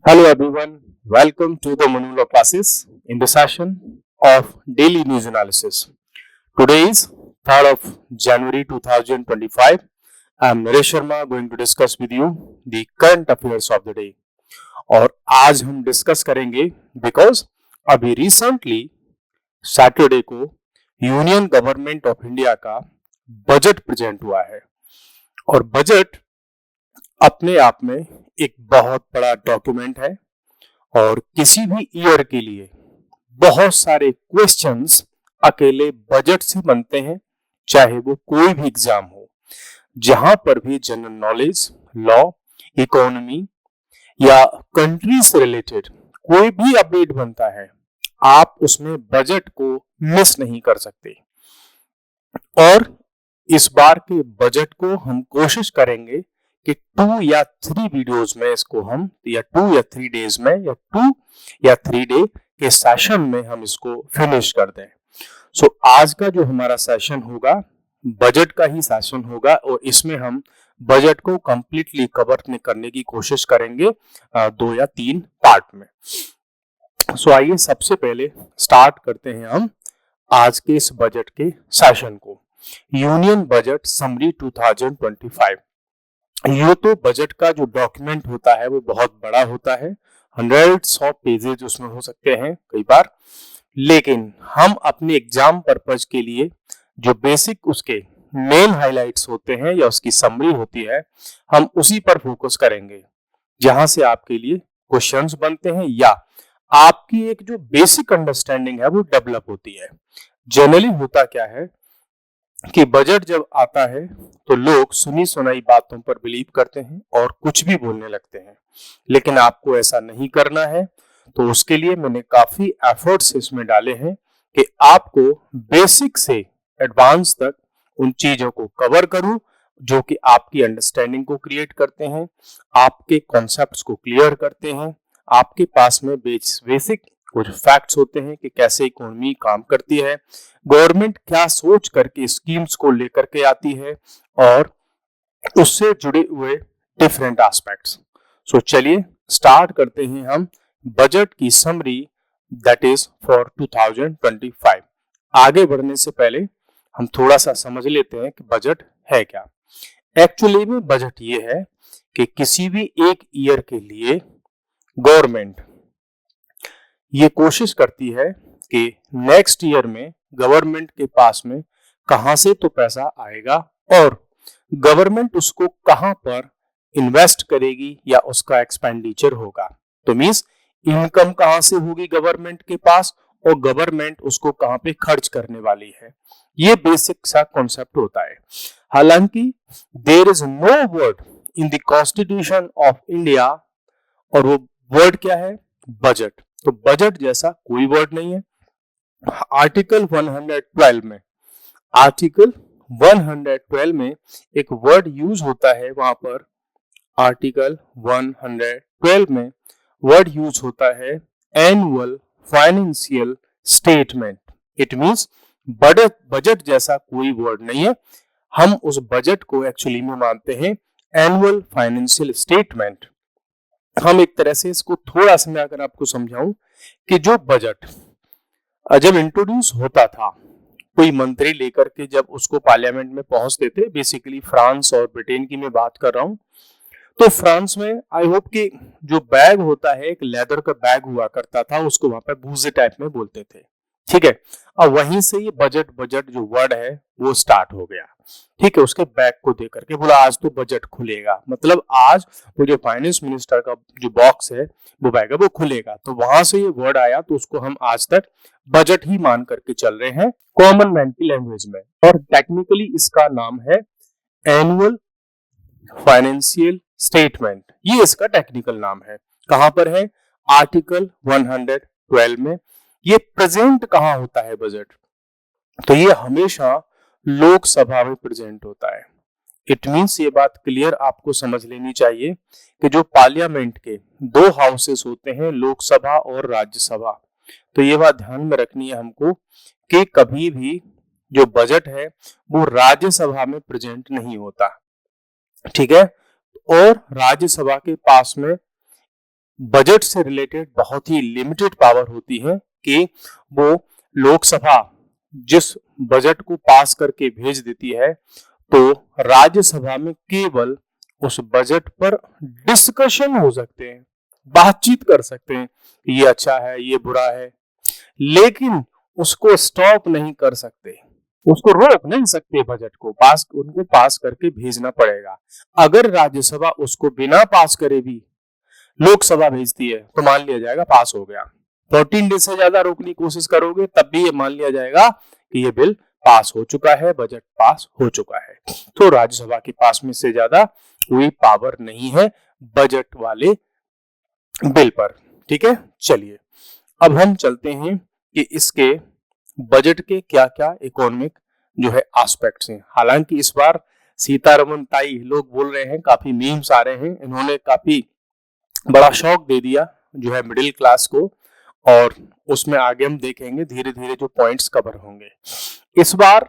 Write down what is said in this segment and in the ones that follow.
Hello everyone, welcome to the Manulo classes in the session of daily news analysis. Today is 3rd of January 2025. I am Naresh Sharma going to discuss with you the current affairs of the day. और आज हम discuss करेंगे because अभी recently Saturday को union government of India का budget present हुआ है और बजट अपने आप में एक बहुत बड़ा डॉक्यूमेंट है और किसी भी ईयर के लिए बहुत सारे क्वेश्चंस अकेले बजट से बनते हैं, चाहे वो कोई भी एग्जाम हो। जहां पर भी जनरल नॉलेज, लॉ, इकोनॉमी या कंट्री से रिलेटेड कोई भी अपडेट बनता है, आप उसमें बजट को मिस नहीं कर सकते। और इस बार के बजट को हम कोशिश करेंगे कि 2 या 3 वीडियोस में इसको हम या 2 या 3 डेज में या 2 या 3 डे के सेशन में हम इसको फिनिश कर दें। सो आज का जो हमारा सेशन होगा बजट का ही सेशन होगा और इसमें हम बजट को कंप्लीटली कवर करने की कोशिश करेंगे 2 या 3 पार्ट में। सो आइए सबसे पहले स्टार्ट करते हैं हम आज के इस बजट के सेशन को। Union budget summary 2025। ये तो बजट का जो डॉक्यूमेंट होता है वो बहुत बड़ा होता है, हंड्रेड्स ऑफ पेजेज उसमें हो सकते हैं कई बार, लेकिन हम अपने एग्जाम पर्पज के लिए जो बेसिक उसके मेन हाइलाइट्स होते हैं या उसकी समरी होती है, हम उसी पर फोकस करेंगे, जहां से आपके लिए क्वेश्चंस बनते हैं या आपकी एक जो बेसिक अंडरस्टैंडिंग है वो डेवलप होती है। जनरली होता क्या है कि बजट जब आता है तो लोग सुनी सुनाई बातों पर बिलीव करते हैं और कुछ भी बोलने लगते हैं, लेकिन आपको ऐसा नहीं करना है। तो उसके लिए मैंने काफी एफर्ट्स इसमें डाले हैं कि आपको बेसिक से एडवांस तक उन चीजों को कवर करूं जो कि आपकी अंडरस्टैंडिंग को क्रिएट करते हैं, आपके कॉन्सेप्ट्स को क्लियर करते हैं, आपके पास में बेसिक कुछ फैक्ट्स होते हैं कि कैसे इकोनॉमी काम करती है, गवर्नमेंट क्या सोच करके स्कीम्स को लेकर के आती है और उससे जुड़े हुए डिफरेंट एस्पेक्ट्स। सो चलिए स्टार्ट करते हैं हम बजट की समरी दैट इज फॉर 2025। आगे बढ़ने से पहले हम थोड़ा सा समझ लेते हैं कि बजट है क्या। एक्चुअली में बजट ये है कि किसी भी एक ईयर के लिए गवर्नमेंट ये कोशिश करती है कि नेक्स्ट ईयर में गवर्नमेंट के पास में कहां से तो पैसा आएगा और गवर्नमेंट उसको कहां पर इन्वेस्ट करेगी या उसका एक्सपेंडिचर होगा। तो मींस इनकम कहां से होगी गवर्नमेंट के पास और गवर्नमेंट उसको कहां पे खर्च करने वाली है, ये बेसिक सा कॉन्सेप्ट होता है। हालांकि there is no word in the constitution of India, और वो वर्ड क्या है? बजट। तो बजट जैसा कोई वर्ड नहीं है। आर्टिकल 112 में एक वर्ड यूज होता है, वहां पर आर्टिकल 112 में वर्ड यूज होता है annual financial statement. It means budget जैसा कोई वर्ड नहीं है। हम उस बजट को एक्चुअली में मानते हैं एनुअल फाइनेंशियल स्टेटमेंट। हम एक तरह से इसको थोड़ा सा मैं अगर आपको समझाऊं कि जो बजट जब इंट्रोड्यूस होता था, कोई मंत्री लेकर के जब उसको पार्लियामेंट में पहुंचते थे, बेसिकली फ्रांस और ब्रिटेन की मैं बात कर रहा हूं, तो फ्रांस में आई होप कि जो बैग होता है एक लेदर का बैग हुआ करता था, उसको वहां पर बूजे टाइप में बोलते थे। ठीक है, अब वहीं से ये बजट जो वर्ड है वो स्टार्ट हो गया। ठीक है, उसके बैग को देख करके बोला आज तो बजट खुलेगा, मतलब आज वो जो फाइनेंस मिनिस्टर का जो बॉक्स है वो बैग है वो खुलेगा। तो वहां से ये वर्ड आया, तो उसको हम आज तक बजट ही मान करके चल रहे हैं कॉमन मैन की लैंग्वेज में। और टेक्निकली इसका नाम है एनुअल फाइनेंशियल स्टेटमेंट, ये इसका टेक्निकल नाम है। कहां पर है? आर्टिकल 112 में। ये प्रेजेंट कहां होता है बजट? तो ये हमेशा लोकसभा में प्रेजेंट होता है। इट मींस ये बात क्लियर आपको समझ लेनी चाहिए कि जो पार्लियामेंट के 2 हाउसेस होते हैं, लोकसभा और राज्यसभा, तो ये बात ध्यान में रखनी है हमको कि कभी भी जो बजट है वो राज्यसभा में प्रेजेंट नहीं होता। ठीक है, और राज्यसभा के पास में बजट से रिलेटेड बहुत ही लिमिटेड पावर होती है कि वो लोकसभा जिस बजट को पास करके भेज देती है तो राज्यसभा में केवल उस बजट पर डिस्कशन हो सकते हैं, बातचीत कर सकते हैं, ये अच्छा है, ये बुरा है, लेकिन उसको स्टॉप नहीं कर सकते, उसको रोक नहीं सकते। बजट को उनको पास करके भेजना पड़ेगा। अगर राज्यसभा उसको बिना पास करे भी लोकसभा भेजती है तो मान लिया जाएगा पास हो गया। 14 डेज से ज्यादा रोकने की कोशिश करोगे तब भी ये मान लिया जाएगा कि ये बिल पास हो चुका है, बजट पास हो चुका है। तो राज्यसभा के पास में से ज्यादा कोई पावर नहीं है बजट वाले बिल पर। ठीक है, चलिए अब हम चलते हैं कि इसके बजट के क्या क्या इकोनॉमिक जो है एस्पेक्ट्स हैं। हालांकि इस बार सीतारमन ताई लोग बोल रहे हैं, काफी मीम्स आ रहे हैं, इन्होंने काफी बड़ा शौक दे दिया जो है मिडिल क्लास को, और उसमें आगे हम देखेंगे धीरे धीरे जो पॉइंट्स कवर होंगे। इस बार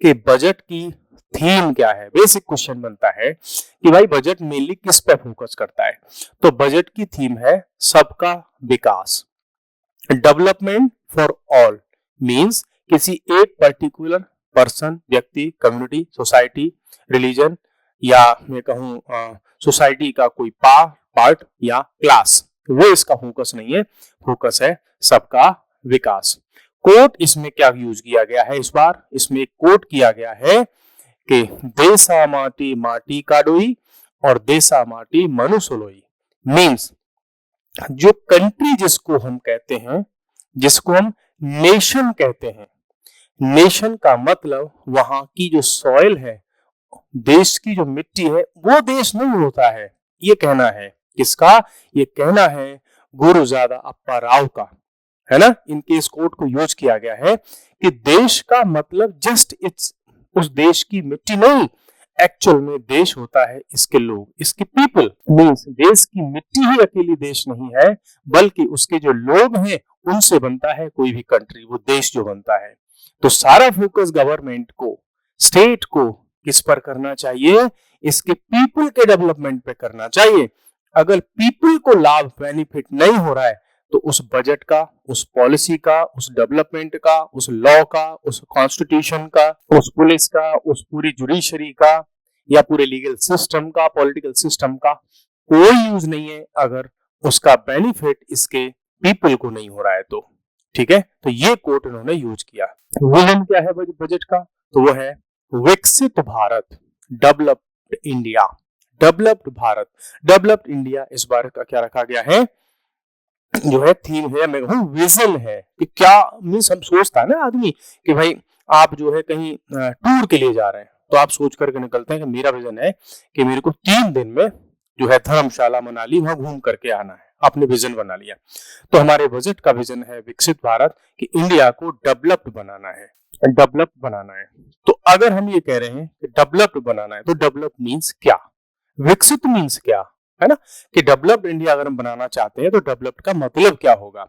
के बजट की थीम क्या है? बेसिक क्वेश्चन बनता है कि भाई बजट मेनली किस पे फोकस करता है। तो बजट की थीम है सबका विकास, डेवलपमेंट फॉर ऑल। मींस किसी एक पर्टिकुलर पर्सन, व्यक्ति, कम्युनिटी, सोसाइटी, रिलीजन, या मैं कहूं सोसाइटी का कोई पार्ट या क्लास, वो इसका फोकस नहीं है, फोकस है सबका विकास। कोट इसमें क्या यूज किया गया है इस बार? इसमें एक कोट किया गया है कि देसा माटी माटी काडोई और देसा माटी मनुसुलोई। मींस जो कंट्री जिसको हम कहते हैं, जिसको हम नेशन कहते हैं, नेशन का मतलब वहां की जो सॉइल है, देश की जो मिट्टी है, वो देश नहीं होता है। ये कहना है किसका? ये कहना है गुरुजादा अप्पा राव का, है ना। इनके इस कोट को यूज किया गया है कि देश का मतलब जस्ट इट्स उस देश की मिट्टी नहीं, एक्चुअल में देश होता है इसके लोग, इसके पीपल। मींस देश की मिट्टी ही अकेली देश नहीं है, बल्कि उसके जो लोग हैं उनसे बनता है कोई भी कंट्री, वो देश जो बनता है। तो सारा फोकस गवर्नमेंट को, स्टेट को किस पर करना चाहिए? इसके पीपल के डेवलपमेंट पे करना चाहिए। अगर पीपल को लाभ, बेनिफिट नहीं हो रहा है तो उस बजट का, उस पॉलिसी का, उस डेवलपमेंट का, उस लॉ का, उस कॉन्स्टिट्यूशन का, उस पुलिस का, उस पूरी जुडिशरी का, या पूरे लीगल सिस्टम का, पॉलिटिकल सिस्टम का कोई यूज नहीं है अगर उसका बेनिफिट इसके पीपल को नहीं हो रहा है तो। ठीक है, तो ये कोट इन्होंने यूज किया। विजन क्या है बजट का? तो वो है विकसित Bharat, developed India. Developed Bharat, developed India इस बार का क्या रखा गया है? जो है थीम है, मैं कहूँ विजन है कि क्या मीन्स हम सोचता है ना आदमी कि भाई आप जो है कहीं टूर के लिए जा रहे हैं तो आप सोच करके निकलते हैं कि मेरा विजन है कि मेरे को 3 दिन में जो है धर्मशाला मनाली वहां घूम करके आना है, आपने विजन बना लिया। तो हमारे बजट का विजन है विकसित भारत, कि इंडिया को डेवलप्ड बनाना है, डेवलप्ड बनाना है। तो अगर हम ये कह रहे हैं कि डेवलप्ड बनाना है तो डेवलप मीन्स क्या, विकसित मीन्स क्या, है ना, कि डेवलप्ड इंडिया अगर हम बनाना चाहते हैं तो डेवलप्ड का मतलब क्या होगा?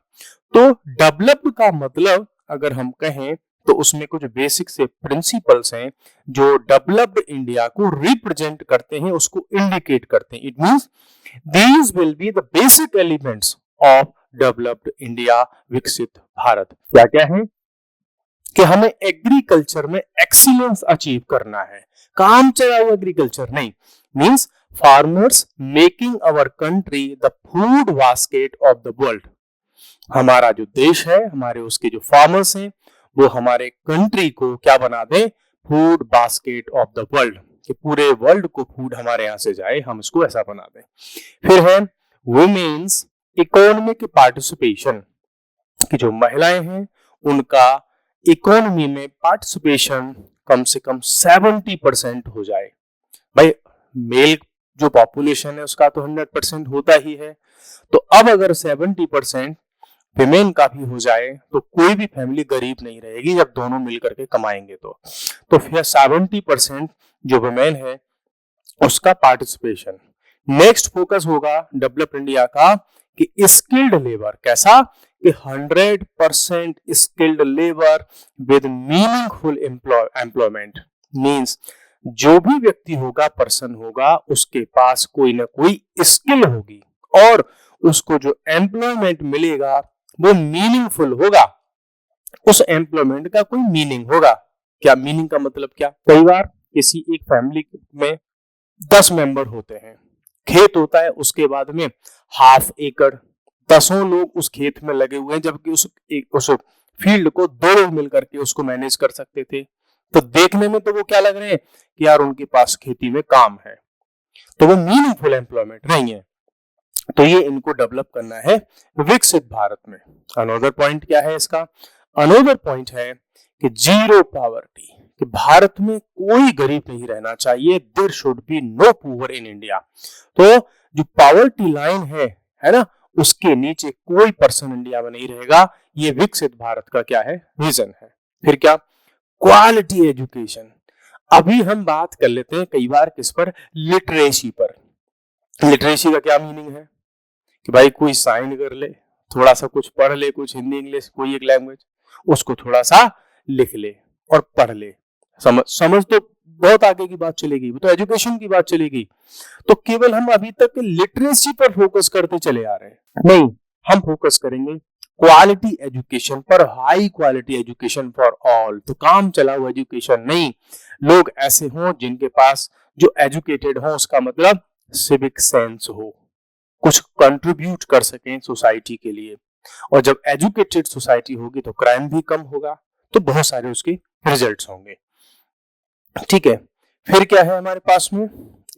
तो डेवलप्ड का मतलब अगर हम कहें तो उसमें कुछ बेसिक से प्रिंसिपल्स हैं जो डेवलप्ड इंडिया को रिप्रेजेंट करते हैं, उसको इंडिकेट करते हैं। It means these will be the basic elements of developed India, विकसित भारत। क्या क्या है? कि हमें एग्रीकल्चर में एक्सीलेंस अचीव करना है, काम चला हुआ एग्रीकल्चर नहीं, means farmers making our country the food basket of the world. हमारा जो देश है, हमारे उसके जो फार्मर्स हैं, वो हमारे कंट्री को क्या बना दे? Food basket of the world, कि पूरे वर्ल्ड को फूड हमारे यहां से जाए, हम इसको ऐसा बना दें। फिर है वुमेन्स इकोनॉमिक पार्टिसिपेशन, कि जो महिलाएं हैं उनका इकोनॉमी में पार्टिसिपेशन कम से कम 70% हो जाए। भाई मेल जो पॉपुलेशन है उसका तो 100% होता ही है, तो अब अगर 70% विमेन का भी हो जाए तो कोई भी फैमिली गरीब नहीं रहेगी जब दोनों मिलकर के कमाएंगे। तो फिर 70% जो विमेन है उसका पार्टिसिपेशन। नेक्स्ट फोकस होगा डेवलप इंडिया का कि स्किल्ड लेबर, कैसा? कि 100% skilled labour with meaningful employment. Means जो भी व्यक्ति होगा, पर्सन होगा, उसके पास कोई ना कोई स्किल होगी, और उसको जो एम्प्लॉयमेंट मिलेगा वो मीनिंगफुल होगा, उस एम्प्लॉयमेंट का कोई मीनिंग होगा। क्या मीनिंग का मतलब क्या? कई बार किसी एक फैमिली में 10 मेंबर होते हैं, खेत होता है, उसके बाद में हाफ एकड़, 10 लोग उस खेत में लगे हुए हैं, जबकि उस फील्ड को 2 लोग मिलकर के उसको मैनेज कर सकते थे। तो देखने में तो वो क्या लग रहे हैं कि यार उनके पास खेती में काम है, तो वो मीनिंगफुल एम्प्लॉयमेंट नहीं है। तो ये इनको डेवलप करना है विकसित भारत में। अनदर पॉइंट क्या है इसका? अनदर पॉइंट है कि जीरो पॉवर्टी, कि भारत में कोई गरीब नहीं रहना चाहिए। There should be no poor in India. तो जो पॉवर्टी लाइन है ना, उसके नीचे कोई पर्सन इंडिया में नहीं रहेगा। ये विकसित भारत का क्या है? विजन है। फिर क्या? Quality education. अभी हम बात कर लेते हैं कई बार किस पर? लिटरेसी पर। लिटरेसी का क्या मीनिंग है? कि भाई कोई साइन कर ले, थोड़ा सा कुछ पढ़ ले, कुछ हिंदी इंग्लिश कोई एक लैंग्वेज, उसको थोड़ा सा लिख ले और पढ़ ले। समझ तो बहुत आगे की बात चलेगी, वो तो एजुकेशन की बात चलेगी। तो केवल हम अभी तक लिटरेसी पर फोकस करते चले आ रहे हैं, नहीं, हम फोकस करेंगे क्वालिटी एजुकेशन पर, high quality education for all. तो काम चलाओ एजुकेशन नहीं, लोग ऐसे हों जिनके पास जो एजुकेटेड हो, उसका मतलब सिविक सेंस हो, कुछ कंट्रीब्यूट कर सकें सोसाइटी के लिए। और जब एजुकेटेड सोसाइटी होगी तो क्राइम भी कम होगा, तो बहुत सारे उसके रिजल्ट्स होंगे। ठीक है, फिर क्या है हमारे पास में?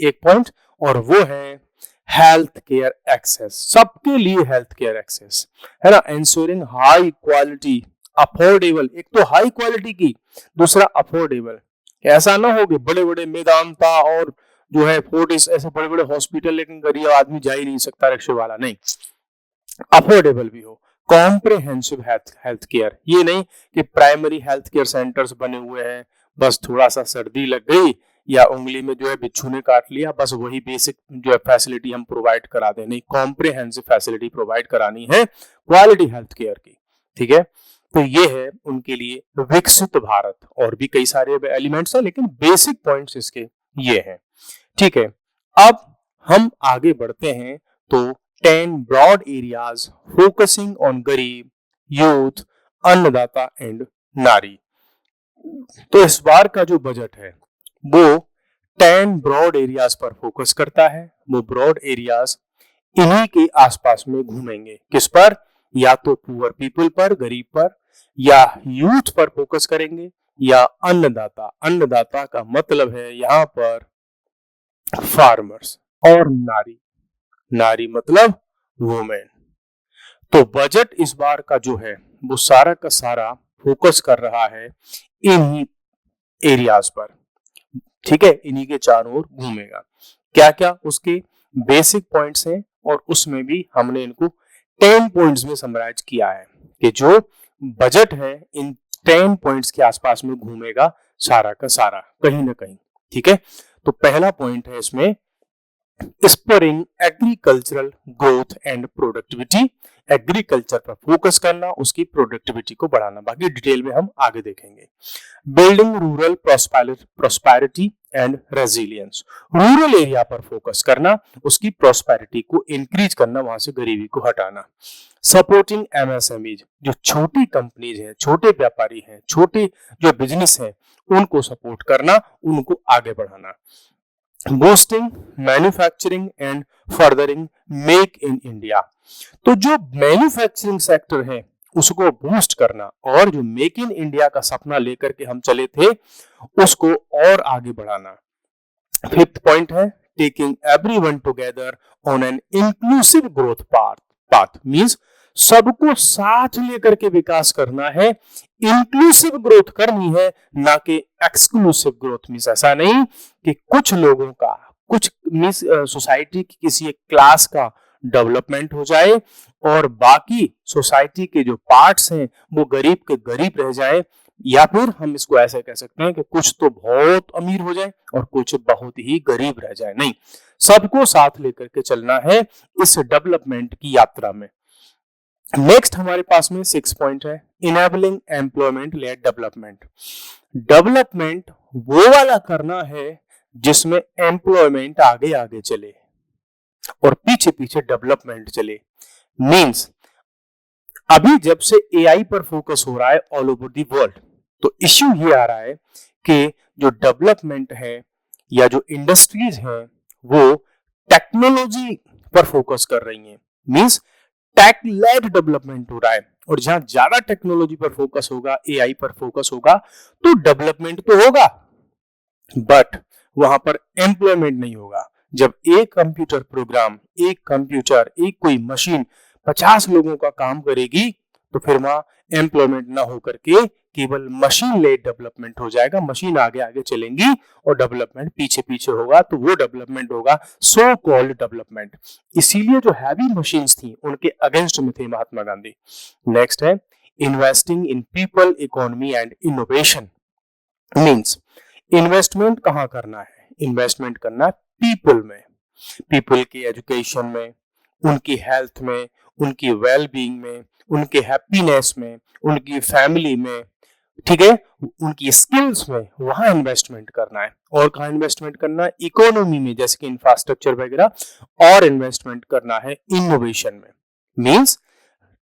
एक पॉइंट, और वो है हेल्थ केयर एक्सेस। सबके लिए हेल्थ केयर एक्सेस है ना, इंश्योरिंग हाई क्वालिटी अफोर्डेबल। एक तो हाई क्वालिटी की, दूसरा अफोर्डेबल। ऐसा ना हो कि बड़े बड़े मेदांता और जो है फोर्टिस ऐसे बड़े बड़े हॉस्पिटल, लेकिन गरीब आदमी जा ही नहीं सकता, रिक्शे वाला नहीं। अफोर्डेबल भी हो, कॉम्प्रिहेंसिव हेल्थ केयर। ये नहीं कि प्राइमरी हेल्थ केयर सेंटर्स बने हुए हैं, बस थोड़ा सा सर्दी लग गई या उंगली में जो है बिच्छू ने काट लिया, बस वही बेसिक जो है फैसिलिटी हम प्रोवाइड करा दें। नहीं, कॉम्प्रिहेंसिव फैसिलिटी प्रोवाइड करानी है क्वालिटी हेल्थ केयर की। ठीक है, तो ये है उनके लिए विकसित भारत। और भी कई सारे एलिमेंट्स हैं, लेकिन बेसिक पॉइंट्स इसके ये हैं। ठीक है, अब हम आगे बढ़ते हैं तो 10 ब्रॉड एरियाज फोकसिंग ऑन गरीब, यूथ, अन्नदाता एंड नारी। तो इस बार का जो बजट है वो 10 ब्रॉड एरियाज पर फोकस करता है। वो ब्रॉड एरियाज इन्हीं के आसपास में घूमेंगे। किस पर? या तो पुअर पीपल पर, गरीब पर, या यूथ पर फोकस करेंगे, या अन्नदाता। अन्नदाता का मतलब है यहां पर फार्मर्स, और नारी, नारी मतलब वुमेन। तो बजट इस बार का जो है वो सारा का सारा फोकस कर रहा है इन्हीं एरियाज पर। ठीक है, इन्हीं के चारों ओर घूमेगा। क्या क्या उसके बेसिक पॉइंट्स हैं, और उसमें भी हमने इनको 10 पॉइंट्स में समराइज किया है कि जो बजट है इन 10 पॉइंट्स के आसपास में घूमेगा सारा का सारा, कहीं ना कहीं। ठीक है, तो पहला पॉइंट है इसमें spurring agricultural growth and productivity. Agriculture पर फोकस करना, उसकी प्रोडक्टिविटी को बढ़ाना। बाकी डिटेल में हम आगे देखेंगे। Building rural prosperity and resilience. Rural area पर फोकस करना, उसकी प्रोस्पेरिटी को इंक्रीज करना, वहां से गरीबी को हटाना। सपोर्टिंग एमएसएमईज, जो छोटी कंपनीज हैं, छोटे व्यापारी हैं, छोटे जो बिजनेस हैं, उनको सपोर्ट करना, उनको आगे बढ़ाना। Boosting manufacturing and furthering make in India. तो जो मैन्युफैक्चरिंग सेक्टर है उसको बूस्ट करना, और जो मेक इन इंडिया का सपना लेकर के हम चले थे उसको और आगे बढ़ाना। फिफ्थ पॉइंट है taking everyone together on an inclusive growth path. Means सबको साथ लेकर के विकास करना है, इंक्लूसिव ग्रोथ करनी है, ना कि एक्सक्लूसिव ग्रोथ। मींस ऐसा नहीं कि कुछ लोगों का, कुछ मींस सोसाइटी की किसी एक क्लास का डेवलपमेंट हो जाए और बाकी सोसाइटी के जो पार्ट्स हैं वो गरीब के गरीब रह जाए, या फिर हम इसको ऐसे कह सकते हैं कि कुछ तो बहुत अमीर हो जाए और कुछ बहुत ही गरीब रह जाए। नहीं, सबको साथ लेकर के चलना है इस डेवलपमेंट की यात्रा में। नेक्स्ट हमारे पास में 6 पॉइंट है enabling employment lead development. Development वो वाला करना है जिसमें एम्प्लॉयमेंट आगे आगे चले। और पीछे पीछे डेवलपमेंट चले। मींस अभी जब से एआई पर फोकस हो रहा है ऑल ओवर दी वर्ल्ड, तो इश्यू ये आ रहा है कि जो डेवलपमेंट है या जो इंडस्ट्रीज हैं वो टेक्नोलॉजी पर फोकस कर रही हैं। मींस टेक लेड डेवलपमेंट हो रहा है, और जहां ज्यादा टेक्नोलॉजी पर फोकस होगा, एआई पर फोकस होगा, तो डेवलपमेंट तो होगा बट वहां पर एम्प्लॉयमेंट नहीं होगा। जब एक कंप्यूटर प्रोग्राम, एक कंप्यूटर, एक कोई मशीन 50 लोगों का काम करेगी, तो फिर वहां एम्प्लॉयमेंट ना होकर के केवल मशीन लेड डेवलपमेंट हो जाएगा। मशीन आगे आगे चलेंगी और डेवलपमेंट पीछे पीछे होगा, तो वो डेवलपमेंट होगा सो कॉल्ड डेवलपमेंट। इसीलिए जो हैवी मशीन्स थी उनके अगेंस्ट में थे महात्मा गांधी। नेक्स्ट है investing in people, economy and innovation. Means investment कहाँ करना है? इन्वेस्टमेंट करना है पीपल में, पीपल की एजुकेशन में, उनकी हेल्थ में, उनकी वेल बीइंग में, उनके हैप्पीनेस में, उनकी फैमिली में, ठीक है, उनकी स्किल्स में, वहां इन्वेस्टमेंट करना है। और कहाँ इन्वेस्टमेंट करना है? इकोनॉमी में, जैसे कि इंफ्रास्ट्रक्चर वगैरह, और इन्वेस्टमेंट करना है इनोवेशन में। मींस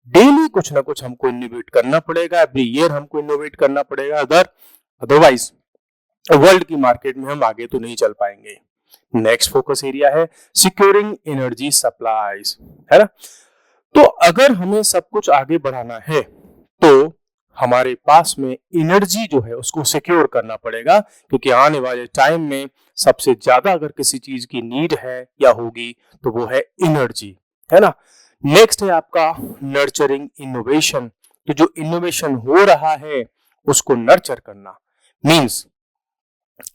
डेली कुछ ना कुछ हमको इनोवेट करना पड़ेगा, एवरी ईयर हमको इनोवेट करना पड़ेगा, अदरवाइज वर्ल्ड की मार्केट में हम आगे तो नहीं चल पाएंगे। नेक्स्ट फोकस एरिया है सिक्योरिंग एनर्जी सप्लाईज, है ना। तो अगर हमें सब कुछ आगे बढ़ाना है तो हमारे पास में एनर्जी जो है उसको सिक्योर करना पड़ेगा, क्योंकि आने वाले टाइम में सबसे ज्यादा अगर किसी चीज की नीड है या होगी तो वो है एनर्जी, है ना। नेक्स्ट है आपका नर्चरिंग इनोवेशन, तो जो इनोवेशन हो रहा है उसको नर्चर करना। मींस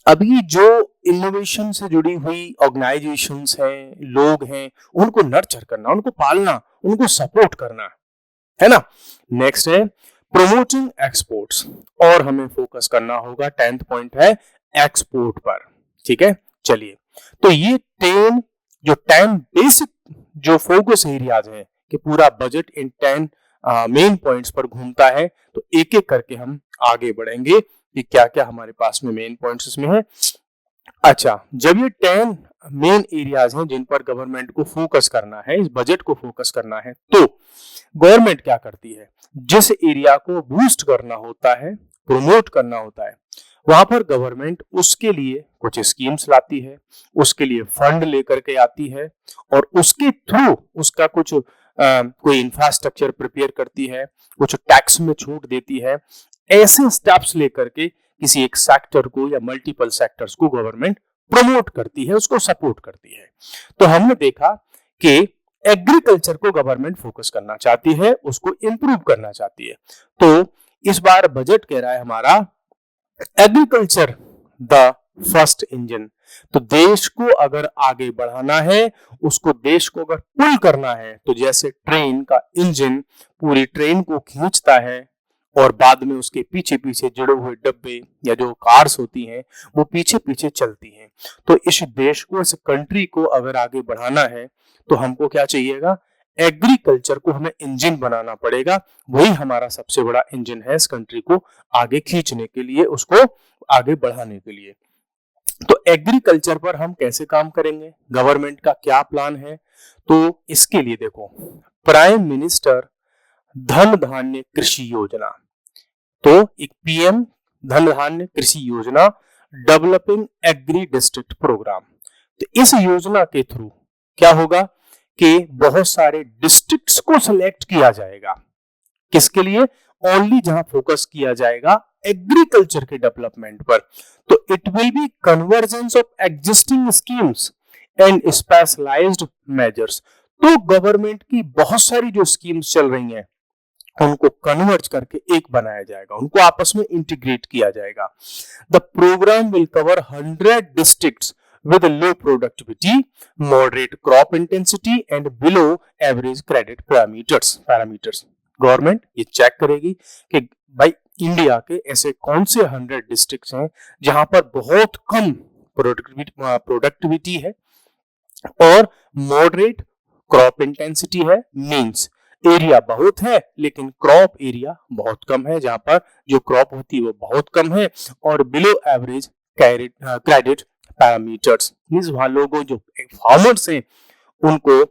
अभी जो इनोवेशन से जुड़ी हुई ऑर्गेनाइजेशंस हैं, लोग हैं, उनको नर्चर करना, उनको पालना, उनको सपोर्ट करना, है ना। नेक्स्ट है प्रमोटिंग एक्सपोर्ट्स, और हमें फोकस करना होगा, 10th पॉइंट है एक्सपोर्ट पर, ठीक है। चलिए, तो ये 10 बेसिक जो फोकस एरियाज हैं कि पूरा बजट इन 10 मेन पॉइंट्स पर घूमता है, तो एक एक करके हम आगे बढ़ेंगे कि क्या क्या हमारे पास में मेन पॉइंट्स इसमें है। अच्छा, जब ये 10 मेन एरियाज हैं जिन पर गवर्नमेंट को फोकस करना है, इस बजट को फोकस करना है, तो गवर्नमेंट क्या करती है? जिस एरिया को बूस्ट करना होता है, प्रमोट करना होता है, वहां पर गवर्नमेंट उसके लिए कुछ स्कीम्स लाती है, उसके लिए फंड लेकर के आती है, और उसके थ्रू उसका कुछ कोई इंफ्रास्ट्रक्चर प्रिपेयर करती है, कुछ टैक्स में छूट देती है। ऐसे स्टेप्स लेकर के किसी एक सेक्टर को या मल्टीपल सेक्टर्स को गवर्नमेंट प्रमोट करती है, उसको सपोर्ट करती है। तो हमने देखा कि एग्रीकल्चर को गवर्नमेंट फोकस करना चाहती है, उसको इंप्रूव करना चाहती है। तो इस बार बजट कह रहा है हमारा एग्रीकल्चर द फर्स्ट इंजन। तो देश को अगर आगे बढ़ाना है, उसको देश को अगर पुल करना है, तो जैसे ट्रेन का इंजन पूरी ट्रेन को खींचता है और बाद में उसके पीछे पीछे जुड़े हुए डब्बे या जो कार्स होती हैं वो पीछे पीछे चलती हैं, तो इस देश को, इस कंट्री को अगर आगे बढ़ाना है तो हमको क्या चाहिएगा? एग्रीकल्चर को हमें इंजन बनाना पड़ेगा। वही हमारा सबसे बड़ा इंजन है इस कंट्री को आगे खींचने के लिए, उसको आगे बढ़ाने के लिए। तो एग्रीकल्चर पर हम कैसे काम करेंगे, गवर्नमेंट का क्या प्लान है? तो इसके लिए देखो, प्राइम मिनिस्टर धन धान्य कृषि योजना, तो एक पीएम धन धान्य कृषि योजना, डेवलपिंग एग्री डिस्ट्रिक्ट प्रोग्राम। तो इस योजना के थ्रू क्या होगा कि बहुत सारे डिस्ट्रिक्ट्स को सिलेक्ट किया जाएगा, किसके लिए? ओनली जहां फोकस किया जाएगा एग्रीकल्चर के डेवलपमेंट पर। तो it will be convergence of existing schemes and specialised measures. तो गवर्नमेंट की बहुत सारी जो स्कीम्स चल रही हैं उनको कन्वर्ज करके एक बनाया जाएगा, उनको आपस में इंटीग्रेट किया जाएगा। The programme will cover 100 districts with low productivity, moderate crop intensity and below average credit parameters. Government ये चेक करेगी कि भाई इंडिया के ऐसे कौन से 100 डिस्ट्रिक्ट्स हैं जहां पर बहुत कम प्रोडक्टिविटी है और मॉडरेट क्रॉप इंटेंसिटी है। मींस एरिया बहुत है लेकिन क्रॉप एरिया बहुत कम है, जहां पर जो क्रॉप होती है वो बहुत कम है, और below average credit parameters. Means वहां लोगों जो फार्मर्स हैं उनको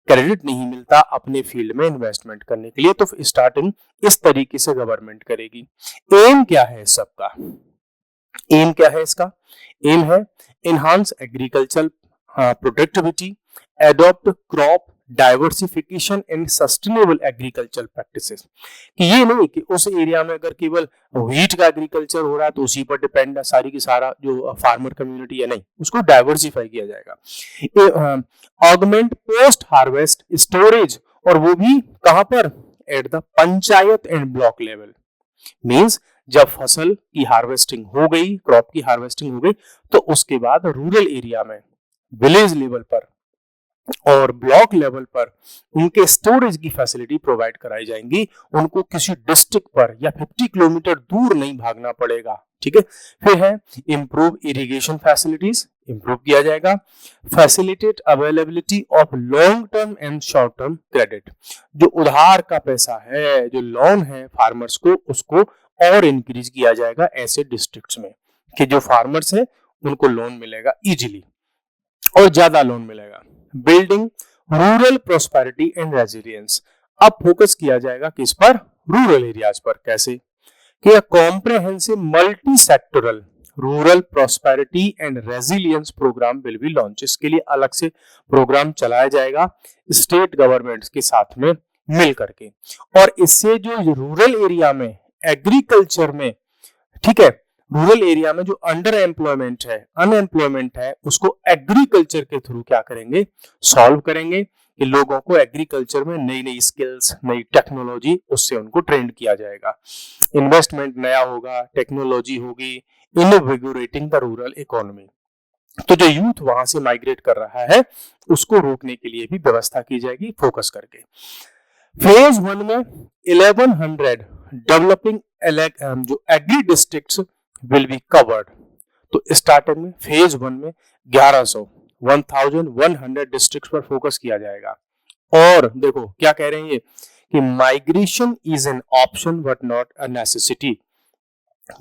क्रेडिट नहीं मिलता अपने फील्ड में इन्वेस्टमेंट करने के लिए। तो स्टार्टिंग इस तरीके से गवर्नमेंट करेगी। एम क्या है सबका? एम क्या है इसका? एम है enhance agriculture productivity, adopt crop diversification and sustainable agriculture practices. कि ये नहीं कि उस एरिया में अगर केवल व्हीट का एग्रीकल्चर हो रहा है तो उसी पर डिपेंड है सारी की सारा जो फार्मर कम्युनिटी है, नहीं, उसको डाइवर्सिफाई किया जाएगा। ऑगमेंट पोस्ट हार्वेस्ट स्टोरेज, और वो भी कहां पर? At the panchayat and block level. Means जब फसल की हार्वेस्टिंग हो गई, क्रॉप की हार्वेस्टिंग हो गई, तो उसके बाद रूरल एरिया में विलेज लेवल पर और ब्लॉक लेवल पर उनके स्टोरेज की फैसिलिटी प्रोवाइड कराई जाएंगी। उनको किसी डिस्ट्रिक्ट पर या 50 किलोमीटर दूर नहीं भागना पड़ेगा। ठीक है। फिर है इंप्रूव इरिगेशन फैसिलिटीज, इंप्रूव किया जाएगा। Facilitate availability of long term and short term credit, जो उधार का पैसा है, जो लोन है फार्मर्स को, उसको और इंक्रीज किया जाएगा ऐसे डिस्ट्रिक्ट्स में कि जो फार्मर्स है उनको लोन मिलेगा इजीली और ज्यादा लोन मिलेगा। Building rural prosperity and resilience, अब फोकस किया जाएगा किस पर? रूरल एरियाज पर। कैसे? कि comprehensive multi sectoral rural prosperity and resilience programme will be launch. इसके लिए अलग से प्रोग्राम चलाया जाएगा स्टेट गवर्नमेंट्स के साथ में मिल करके। और इससे जो रूरल एरिया में एग्रीकल्चर में, ठीक है, रूरल एरिया में जो अंडर एम्प्लॉयमेंट है, अनएम्प्लॉयमेंट है, उसको एग्रीकल्चर के थ्रू क्या करेंगे? सॉल्व करेंगे कि लोगों को एग्रीकल्चर में नई नई स्किल्स, नई टेक्नोलॉजी, उससे उनको ट्रेंड किया जाएगा। इन्वेस्टमेंट नया होगा, टेक्नोलॉजी होगी, इनविगोरेटिंग द रूरल इकोनॉमी। तो जो यूथ वहां से माइग्रेट कर रहा है उसको रोकने के लिए भी व्यवस्था की जाएगी फोकस करके। फेज 1 में 1100 डेवलपिंग जो agri districts will be covered. तो स्टार्टिंग में फेज 1 में 1100 डिस्ट्रिक्ट्स पर फोकस किया जाएगा। और देखो क्या कह रहे हैं ये कि migration is an option but not a necessity.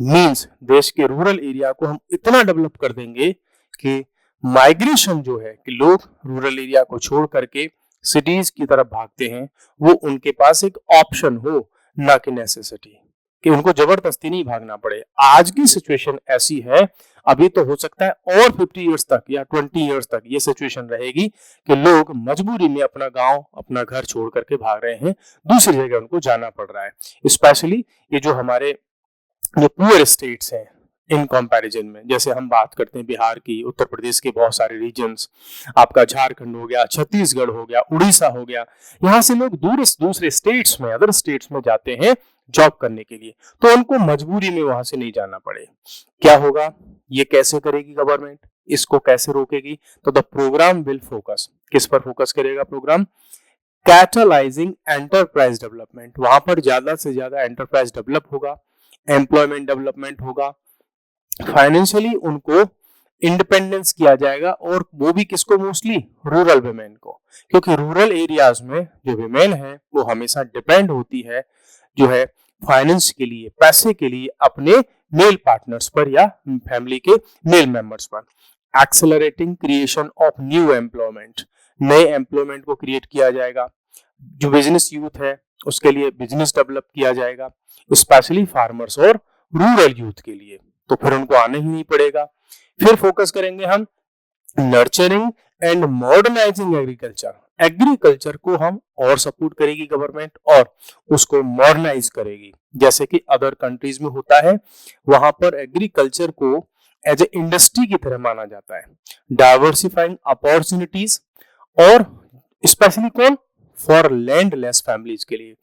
Means देश के रूरल एरिया को हम इतना डेवलप कर देंगे कि माइग्रेशन जो है कि लोग रूरल एरिया को छोड़ करके सिटीज की तरफ भागते हैं, वो उनके पास एक ऑप्शन हो, ना कि नेसेसिटी, कि उनको जबरदस्ती नहीं भागना पड़े। आज की सिचुएशन ऐसी है, अभी तो हो सकता है और 50 इयर्स तक या 20 इयर्स तक ये सिचुएशन रहेगी कि लोग मजबूरी में अपना गांव, अपना घर छोड़ करके भाग रहे हैं, दूसरी जगह उनको जाना पड़ रहा है। स्पेशली ये जो हमारे जो पुअर स्टेट्स हैं इन कंपैरिजन में, जैसे हम बात करते हैं बिहार की, उत्तर प्रदेश के बहुत सारे रीजन्स, आपका झारखंड हो गया, छत्तीसगढ़ हो गया, उड़ीसा हो गया, यहाँ से लोग दूसरे स्टेट्स में, अदर स्टेट्स में जाते हैं जॉब करने के लिए, तो उनको मजबूरी में वहां से नहीं जाना पड़े। क्या होगा? ये कैसे करेगी गवर्नमेंट? इसको कैसे रोकेगी? तो द प्रोग्राम विल फोकस, किस पर फोकस करेगा प्रोग्राम? Catalysing enterprise development. वहां पर ज्यादा से ज्यादा एंटरप्राइज डेवलप होगा, एम्प्लॉयमेंट डेवलपमेंट होगा, फाइनेंशियली उनको इंडिपेंडेंस किया जाएगा, और वो भी किसको? मोस्टली रूरल वुमेन को, क्योंकि रूरल एरियाज में जो वुमेन है वो हमेशा डिपेंड होती है जो है फाइनेंस के लिए, पैसे के लिए अपने मेल पार्टनर्स पर या फैमिली के मेल मेंबर्स पर। Accelerating creation of new employment, नए एम्प्लॉयमेंट को क्रिएट किया जाएगा। जो बिजनेस यूथ है उसके लिए बिजनेस डेवलप किया जाएगा, स्पेशली फार्मर्स और रूरल यूथ के लिए, तो फिर उनको आना ही नहीं पड़ेगा। फिर फोकस करेंगे हम nurturing and modernising agriculture. Agriculture को हम और सपोर्ट करेगी गवर्नमेंट और उसको मॉडर्नाइज करेगी, जैसे कि अदर कंट्रीज में होता है। वहां पर एग्रीकल्चर को एज ए इंडस्ट्री की तरह माना जाता है। डाइवर्सिफाइंग अपॉर्चुनिटीज, और स्पेशली कौन? फॉर लैंडलेस फैमिलीज के लिए।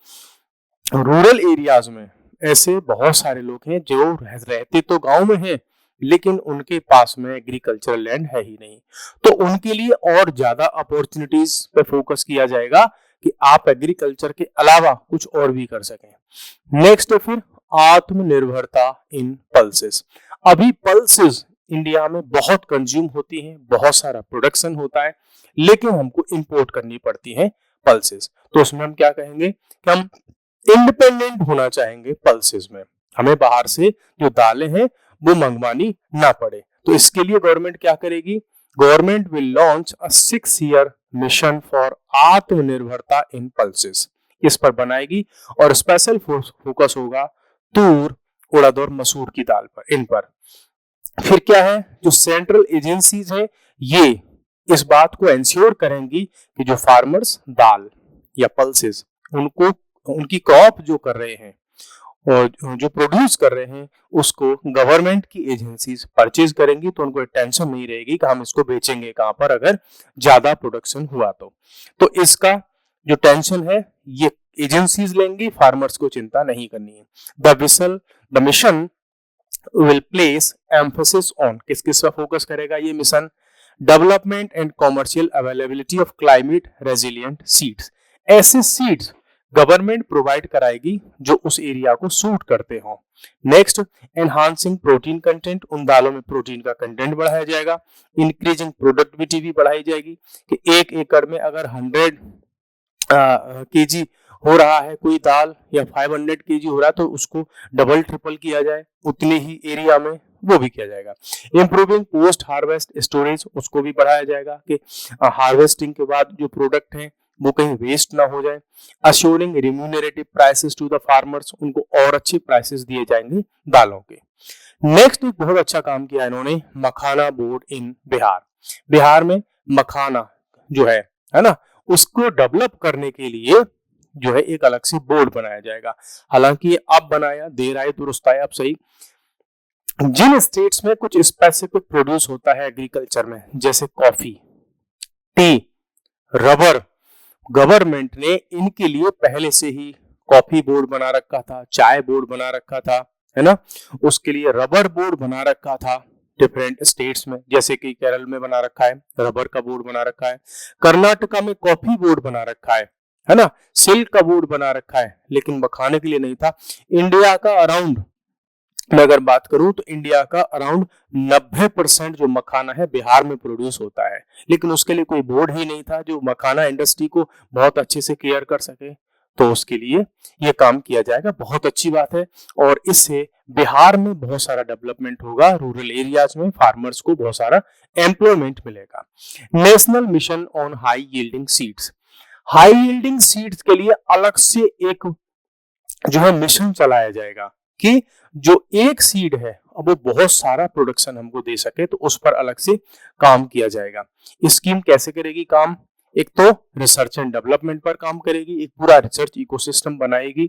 रूरल एरियाज में ऐसे बहुत सारे लोग हैं जो रहते तो गांव में हैं लेकिन उनके पास में एग्रीकल्चरल लैंड है ही नहीं, तो उनके लिए और ज्यादा अपॉर्चुनिटीज पे फोकस किया जाएगा कि आप एग्रीकल्चर के अलावा कुछ और भी कर सकें। नेक्स्ट फिर आत्मनिर्भरता इन पल्सेस। अभी पल्सेस इंडिया में बहुत कंज्यूम होती हैं, बहुत सारा प्रोडक्शन होता है, लेकिन हमको इंपोर्ट करनी पड़ती है पल्सेस। तो उसमें हम क्या कहेंगे कि हम इंडिपेंडेंट होना चाहेंगे पल्सेस में, हमें बाहर से जो दालें हैं वो मंगवानी ना पड़े। तो इसके लिए गवर्नमेंट क्या करेगी? Government will launch a 6 year mission for आत्मनिर्भरता इन पल्सेस, इस पर बनाएगी और स्पेशल फोकस होगा तूर, उड़द और मसूर की दाल पर, इन पर। फिर क्या है, जो सेंट्रल एजेंसीज है ये इस बात को इंश्योर करेंगी कि जो फार्मर्स दाल या पल्सेस उनको उनकी क्रॉप जो कर रहे हैं और जो प्रोड्यूस कर रहे हैं उसको गवर्नमेंट की एजेंसीज परचेज करेंगी, तो उनको टेंशन नहीं रहेगी कि हम इसको बेचेंगे कहां पर अगर ज्यादा प्रोडक्शन हुआ तो इसका जो टेंशन है ये एजेंसीज लेंगी, फार्मर्स को चिंता नहीं करनी है। The mission will place emphasis on, किस किस पर फोकस करेगा ये mission, development and commercial availability of climate resilient seeds, ऐसे सीड्स गवर्नमेंट प्रोवाइड कराएगी जो उस एरिया को सूट करते हो। नेक्स्ट, एनहांसिंग प्रोटीन कंटेंट, उन दालों में प्रोटीन का कंटेंट बढ़ाया जाएगा। इंक्रीजिंग प्रोडक्टिविटी भी बढ़ाई जाएगी कि 1 एकड़ में अगर 100 केजी हो रहा है कोई दाल या 500 केजी हो रहा है तो उसको डबल ट्रिपल किया जाए उतने ही एरिया में, वो भी किया जाएगा। इंप्रूविंग पोस्ट हार्वेस्ट स्टोरेज, उसको भी बढ़ाया जाएगा कि हार्वेस्टिंग के बाद जो प्रोडक्ट है वो कहीं वेस्ट ना हो जाए। Assuring remunerative prices to the farmers, उनको और अच्छे प्राइसेस दिए जाएंगे दालों के। नेक्स्ट एक बहुत अच्छा काम किया इन्होंने, मखाना बोर्ड इन बिहार। बिहार में मखाना जो है ना, उसको डेवलप करने के लिए जो है एक अलग से बोर्ड बनाया जाएगा। हालांकि अब बनाया, देर आए दुरुस्त आए, अब सही। जिन स्टेट्स में कुछ स्पेसिफिक प्रोड्यूस होता है एग्रीकल्चर में, जैसे कॉफी, टी, रबर, गवर्नमेंट ने इनके लिए पहले से ही कॉफी बोर्ड बना रखा था, चाय बोर्ड बना रखा था, है ना, उसके लिए रबर बोर्ड बना रखा था डिफरेंट स्टेट्स में, जैसे कि केरल में बना रखा है, रबर का बोर्ड बना रखा है, कर्नाटका में कॉफी बोर्ड बना रखा है ना, सिल्क का बोर्ड बना रखा है, लेकिन मखाने के लिए नहीं था। इंडिया का अराउंड, मैं अगर बात करूं तो इंडिया का अराउंड 90% जो मखाना है बिहार में प्रोड्यूस होता है, लेकिन उसके लिए कोई बोर्ड ही नहीं था जो मखाना इंडस्ट्री को बहुत अच्छे से केयर कर सके, तो उसके लिए ये काम किया जाएगा। बहुत अच्छी बात है और इससे बिहार में बहुत सारा डेवलपमेंट होगा, रूरल एरियाज में फार्मर्स को बहुत सारा एम्प्लॉयमेंट मिलेगा। National mission on high yielding seeds, high yielding seeds के लिए अलग से एक जो है मिशन चलाया जाएगा कि जो एक सीड है अब वो बहुत सारा प्रोडक्शन हमको दे सके, तो उस पर अलग से काम किया जाएगा। स्कीम कैसे करेगी काम, एक तो रिसर्च एंड डेवलपमेंट पर काम करेगी, एक पूरा रिसर्च इकोसिस्टम बनाएगी।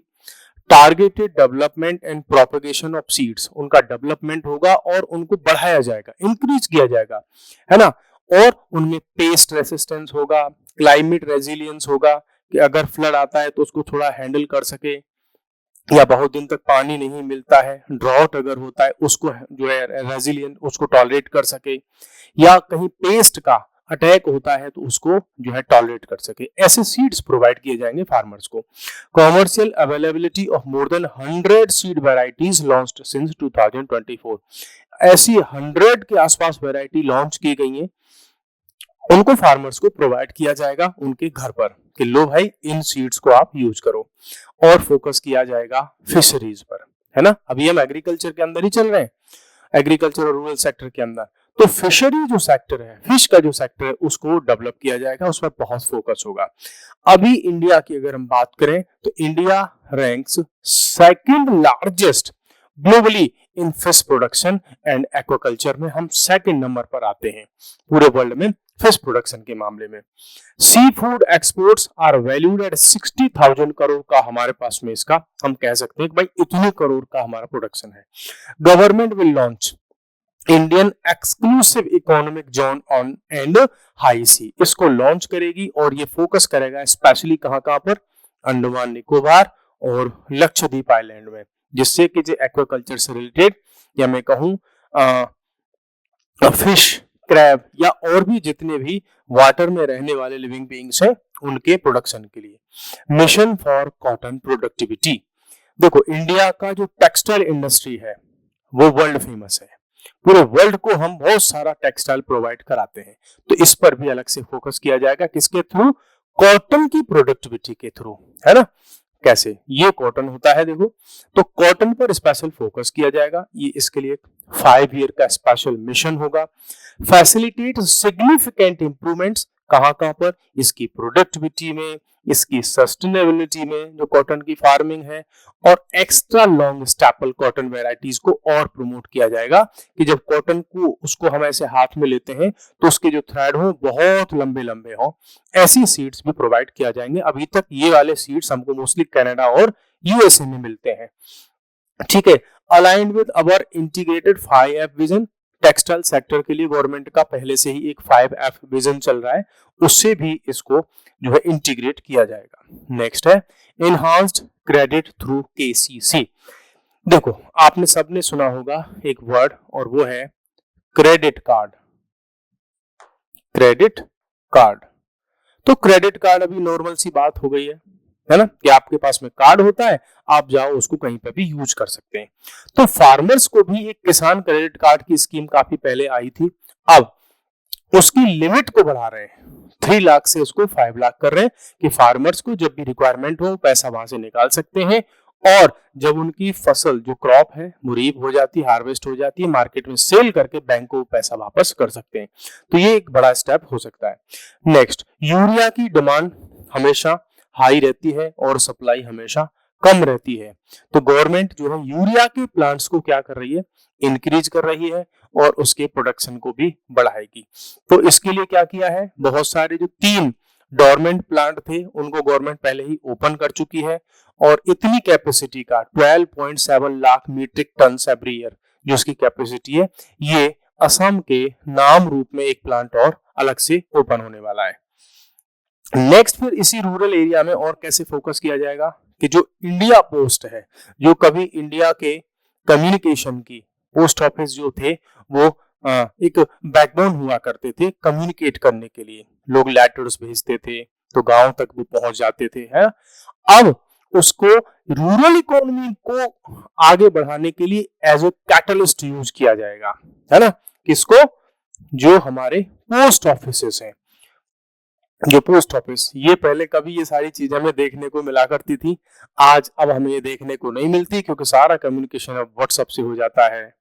Targeted development and propagation of seeds, उनका डेवलपमेंट होगा और उनको बढ़ाया जाएगा, इंक्रीज किया जाएगा, है ना, और उनमें पेस्ट रेसिस्टेंस होगा, क्लाइमेट रेजिलियंस होगा कि अगर फ्लड आता है तो उसको थोड़ा हैंडल कर सके, या बहुत दिन तक पानी नहीं मिलता है, ड्रॉट अगर होता है उसको जो है रेजिलियंट उसको टॉलरेट कर सके, या कहीं पेस्ट का अटैक होता है तो उसको जो है टॉलरेट कर सके, ऐसे सीड्स प्रोवाइड किए जाएंगे फार्मर्स को। Commercial availability of more than 100 seed varieties launched since 2024, ऐसी 100 के आसपास वेराइटी लॉन्च की गई हैं, उनको फार्मर्स को प्रोवाइड किया जाएगा उनके घर पर कि लो भाई इन सीड्स को आप यूज करो। और फोकस किया जाएगा फिशरीज पर, है ना, अभी हम एग्रीकल्चर के अंदर ही चल रहे हैं, एग्रीकल्चर और रूरल सेक्टर के अंदर, तो फिशरी जो सेक्टर है, फिश का जो सेक्टर है उसको डेवलप किया जाएगा, उस पर बहुत फोकस होगा। अभी इंडिया की अगर हम बात करें तो India ranks second largest globally in fish production and aquaculture में, हम सेकंड नंबर पर आते हैं पूरे वर्ल्ड में फिश प्रोडक्शन के मामले में। Sea food exports are valued at 60,000 crore का हमारे पास में, इसका हम कह सकते हैं कि भाई इतने करोड़ का हमारा प्रोडक्शन है। Government will launch Indian exclusive economic zone on and high sea, इसको लॉन्च करेगी और ये फोकस करेगा स्पेशली कहां पर, अंडमान निकोबार और लक्षद्वीप आइलैंड में, जिससे कि जो एक्वाकल्चर से रिलेटेड या मैं कहूं फिश, क्रैब या और भी जितने भी वाटर में रहने वाले लिविंग बीइंग्स हैं उनके प्रोडक्शन के लिए। मिशन फॉर कॉटन प्रोडक्टिविटी, देखो इंडिया का जो टेक्सटाइल इंडस्ट्री है वो वर्ल्ड फेमस है, पूरे वर्ल्ड को हम बहुत सारा टेक्सटाइल प्रोवाइड कराते हैं, तो इस पर भी अलग से फोकस किया जाएगा, किसके थ्रू, कॉटन की प्रोडक्टिविटी के थ्रू, है ना, कैसे? ये कॉटन होता है, देखो तो कॉटन पर स्पेशल फोकस किया जाएगा। ये इसके लिए 5 ईयर का स्पेशल मिशन होगा। फैसिलिटेट सिग्निफिकेंट इंप्रूवमेंट्स कहाँ कहाँ पर? इसकी प्रोडक्टिविटी में, इसकी सस्टेनेबिलिटी में जो कॉटन की फार्मिंग है, और extra long staple cotton varieties को और प्रमोट किया जाएगा कि जब कॉटन को उसको हम ऐसे हाथ में लेते हैं तो उसके जो थ्रेड हो बहुत लंबे लंबे हो, ऐसी सीड्स भी प्रोवाइड किया जाएंगे। अभी तक ये वाले सीड्स हमको मोस्टली कनाडा और यूएसए में मिलते हैं, ठीक है। Aligned with our integrated 5F vision, textile sector के लिए गवर्नमेंट का पहले से ही एक 5F विजन चल रहा है, उससे भी इसको जो है इंटीग्रेट किया जाएगा। नेक्स्ट है एनहांस्ड क्रेडिट थ्रू केसीसी। देखो आपने सबने सुना होगा एक वर्ड, और वो है क्रेडिट कार्ड। क्रेडिट कार्ड, तो क्रेडिट कार्ड अभी नॉर्मल सी बात हो गई है ना, कि आपके पास में कार्ड होता है, आप जाओ उसको कहीं पे भी यूज कर सकते हैं। तो फार्मर्स को भी एक किसान क्रेडिट कार्ड की स्कीम काफी पहले आई थी, अब उसकी लिमिट को बढ़ा रहे हैं, 3 लाख से उसको 5 लाख कर रहे हैं कि फार्मर्स को जब भी रिक्वायरमेंट हो पैसा वहां से निकाल सकते हैं, और जब उनकी फसल जो क्रॉप है वो रीप हो जाती है, हार्वेस्ट हो जाती है, मार्केट में सेल करके बैंक को पैसा वापस कर सकते हैं। तो ये एक बड़ा स्टेप हो सकता है। नेक्स्ट, यूरिया की डिमांड हमेशा हाई रहती है और सप्लाई हमेशा कम रहती है, तो गवर्नमेंट जो है यूरिया के प्लांट्स को क्या कर रही है? इंक्रीज कर रही है और उसके प्रोडक्शन को भी बढ़ाएगी। तो इसके लिए क्या किया है? बहुत सारे जो 3 डोरमेंट प्लांट थे उनको गवर्नमेंट पहले ही ओपन कर चुकी है, और इतनी कैपेसिटी का 12.7 lakh metric ton every year जो उसकी कैपेसिटी है, ये असम के नाम रूप में एक प्लांट और अलग से ओपन होने वाला है। नेक्स्ट, फिर इसी रूरल एरिया में और कैसे फोकस किया जाएगा कि जो इंडिया पोस्ट है, जो कभी इंडिया के कम्युनिकेशन की पोस्ट ऑफिस जो थे वो एक बैकबोन हुआ करते थे कम्युनिकेट करने के लिए, लोग लेटर्स भेजते थे तो गांव तक भी पहुंच जाते थे, है। अब उसको रूरल इकोनॉमी को आगे बढ़ाने के लिए एज ए कैटलिस्ट यूज किया जाएगा, है ना। किसको? जो हमारे पोस्ट ऑफिसेस हैं, जो पोस्ट ऑफिस, ये पहले कभी ये सारी चीजें हमें देखने को मिला करती थी, आज अब हमें ये देखने को नहीं मिलती, क्योंकि सारा कम्युनिकेशन अब व्हाट्सएप से हो जाता है,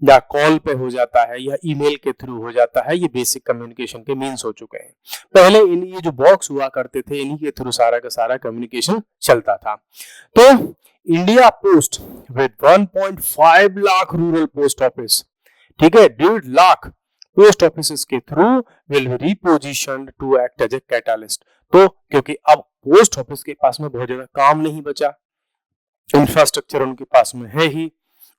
या कॉल पे हो जाता है, या ईमेल के थ्रू हो जाता है। ये बेसिक कम्युनिकेशन के मीन्स हो चुके हैं। पहले ये जो बॉक्स हुआ करते थे, इन्हीं के थ्रू सारा का सारा कम्युनिकेशन चलता था। तो India post with 1.5 lakh rural post office, ठीक है, 1.5 लाख पोस्ट ऑफिस के through will be repositioned to act as a catalyst. तो क्योंकि अब पोस्ट ऑफिस के पास में बहुत ज्यादा काम नहीं बचा, इंफ्रास्ट्रक्चर उनके पास में है ही,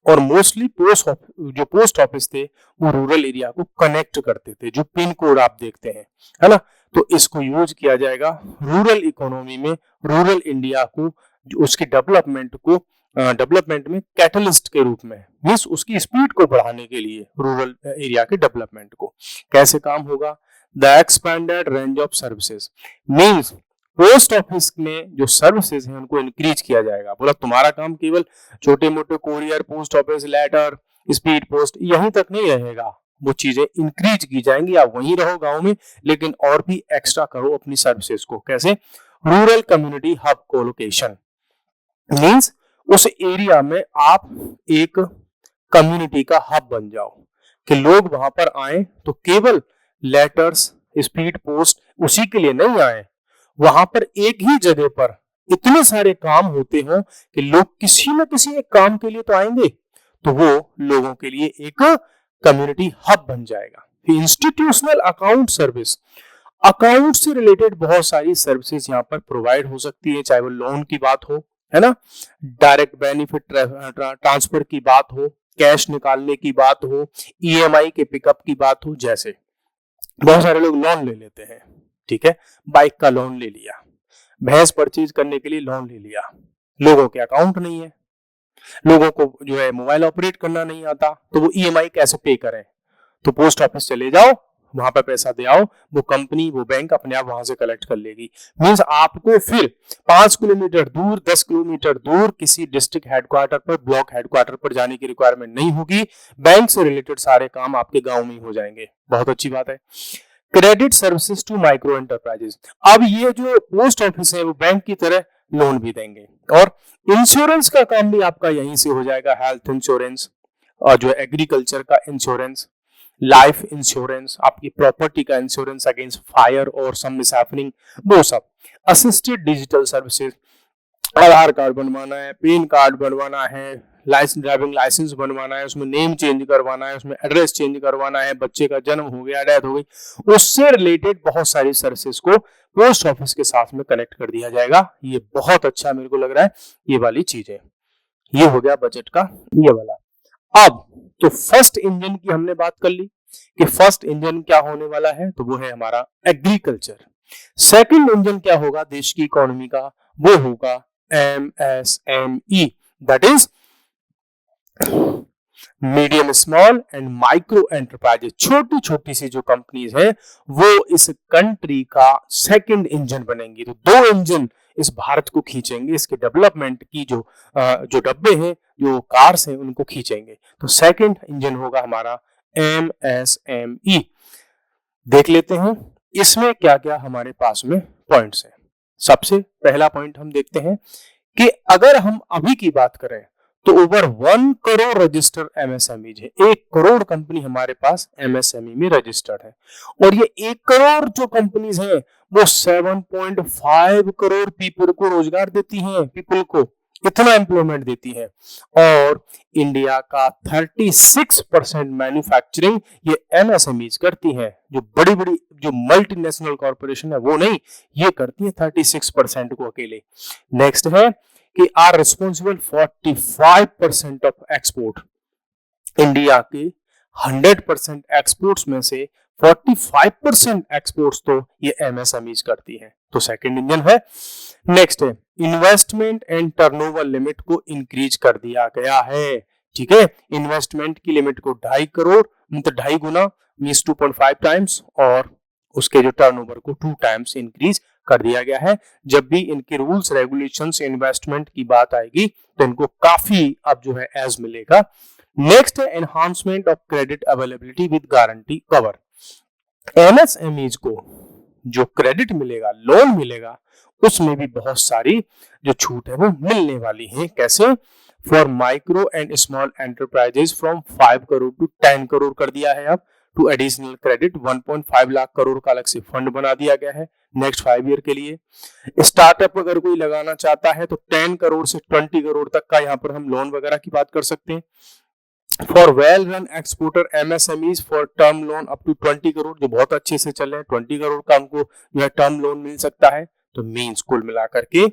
और मोस्टली जो पोस्ट ऑफिस थे वो रूरल एरिया को कनेक्ट करते थे, जो पिन कोड आप देखते हैं, है ना। तो इसको यूज किया जाएगा रूरल इकोनॉमी में, रूरल इंडिया को, उसकी डेवलपमेंट में कैटलिस्ट के रूप में, मींस उसकी स्पीड को बढ़ाने के लिए रूरल एरिया के डेवलपमेंट को। कैसे काम होगा? The expanded range of services, means post office में जो सर्विसेज हैं उनको इंक्रीज किया जाएगा। बोला तुम्हारा काम केवल छोटे मोटे courier, post office, letter, speed post यहीं तक नहीं रहेगा, वो चीजें इंक्रीज की जाएंगी। आप वहीं रहो गांव में, लेकिन और भी एक्स्ट्रा करो अपनी सर्विसेज को। कैसे? Rural community hub colocation, means उस एरिया में आप एक कम्युनिटी का हब बन जाओ कि लोग वहां पर आए तो केवल लेटर्स, स्पीड पोस्ट उसी के लिए नहीं आए, वहां पर एक ही जगह पर इतने सारे काम होते हो कि लोग किसी न किसी एक काम के लिए तो आएंगे, तो वो लोगों के लिए एक कम्युनिटी हब बन जाएगा। इंस्टीट्यूशनल अकाउंट सर्विस, अकाउंट से रिलेटेड बहुत सारी सर्विसेज यहाँ पर प्रोवाइड हो सकती है, चाहे वो लोन की बात हो, है ना, डायरेक्ट बेनिफिट ट्रांसफर की बात हो, कैश निकालने की बात हो, ईएमआई के पिकअप की बात हो। जैसे बहुत सारे लोग लोन ले लेते हैं, ठीक है, बाइक का लोन ले लिया, भैंस परचेज करने के लिए लोन ले लिया, लोगों के अकाउंट नहीं है, लोगों को जो है मोबाइल ऑपरेट करना नहीं आता, तो वो ईएमआई कैसे पे करें? तो पोस्ट ऑफिस चले जाओ, वहां पर पैसा दे आओ, वो कंपनी, वो बैंक अपने आप वहां से कलेक्ट कर लेगी। मींस आपको फिर 5 किलोमीटर दूर, 10 किलोमीटर दूर किसी डिस्ट्रिक्ट हेडक्वार्टर पर, ब्लॉक हेडक्वार्टर पर जाने की रिक्वायरमेंट नहीं होगी। बैंक से रिलेटेड सारे काम आपके गांव में ही हो जाएंगे। बहुत अच्छी बात है। Credit services to micro enterprises, अब ये जो पोस्ट ऑफिस है वो बैंक की तरह लोन भी देंगे। और इंश्योरेंस का काम भी आपका यहीं से हो जाएगा, हेल्थ इंश्योरेंस और जो एग्रीकल्चर का इंश्योरेंस, लाइफ इंश्योरेंस, आपकी प्रॉपर्टी का इंश्योरेंस अगेंस्ट फायर और सम मिसहैपनिंग, वो सब। असिस्टेड डिजिटल सर्विसेज, आधार कार्ड बनवाना है, पैन कार्ड बनवाना है, लाइसेंस, ड्राइविंग लाइसेंस बनवाना है, उसमें नेम चेंज करवाना है, उसमें एड्रेस चेंज करवाना है, बच्चे का जन्म हो गया, डेथ हो गई, उससे रिलेटेड बहुत सारी सर्विसेज को पोस्ट ऑफिस के साथ में कनेक्ट कर दिया जाएगा। ये बहुत अच्छा मेरे को लग रहा है ये वाली चीज है। ये हो गया बजट का ये वाला। अब तो फर्स्ट इंजन की हमने बात कर ली कि फर्स्ट इंजन क्या होने वाला है, तो वो है हमारा एग्रीकल्चर। सेकंड इंजन क्या होगा देश की इकोनॉमी का, वो होगा MSME, that is medium small and micro enterprises. छोटी छोटी सी जो कंपनीज है वो इस कंट्री का सेकंड इंजन बनेंगी। तो दो इंजन इस भारत को खींचेंगे, इसके डेवलपमेंट की जो डब्बे हैं, जो कार्स हैं, उनको खींचेंगे। तो सेकंड इंजन होगा हमारा MSME। देख लेते हैं इसमें क्या क्या हमारे पास में पॉइंट्स हैं। सबसे पहला पॉइंट हम देखते हैं कि अगर हम अभी की बात करें तो ओवर 1 करोड़ रजिस्टर्ड MSMEs है। 1 करोड़ कंपनी हमारे पास MSME में रजिस्टर्ड है और ये 1 करोड़ जो कंपनीज हैं वो 7.5 करोड़ पीपल को रोजगार देती हैं, पीपल को इतना एम्प्लॉयमेंट देती है। और इंडिया का 36% मैन्युफैक्चरिंग ये MSMEs करती हैं। जो बड़ी बड़ी जो मल्टीनेशनल कॉर्पोरेशन है वो नहीं, ये करती है 36% को अकेले। नेक्स्ट है कि are responsible 45% of export. India के 100% एक्सपोर्ट्स में से 45% एक्सपोर्ट्स तो ये MSMEs करती है। तो सेकंड इंजन है। नेक्स्ट है इन्वेस्टमेंट एंड टर्नओवर लिमिट को इंक्रीज कर दिया गया है। ठीक है, इन्वेस्टमेंट की लिमिट को 2.5 करोड़ मतलब 2.5 गुना मींस 2.5 टाइम्स और उसके जो टर्नओवर को 2 टाइम्स इंक्रीज कर दिया गया है। जब भी इनके रूल्स रेगुलेशंस इन्वेस्टमेंट की बात आएगी तो इनको काफी अब जो है एज मिलेगा। नेक्स्ट है enhancement of credit availability with guarantee cover. MSMEs को जो क्रेडिट मिलेगा, लोन मिलेगा, उसमें भी बहुत सारी जो छूट है वो मिलने वाली है। कैसे? For micro and small enterprises from 5 crore to 10 crore कर दिया है। अब to additional credit 1.5 lakh crore का अलग से फंड बना दिया गया है नेक्स्ट 5 ईयर के लिए। स्टार्टअप अगर कोई लगाना चाहता है तो 10 करोड़ से 20 करोड़ तक का यहाँ पर हम लोन वगैरह की बात कर सकते हैं। For well run exporter MSMEs for term loan up to 20 crore, जो बहुत अच्छे से चल रहे हैं, 20 करोड़ का उनको जो है टर्म लोन मिल सकता है। तो मीन्स कुल मिलाकर के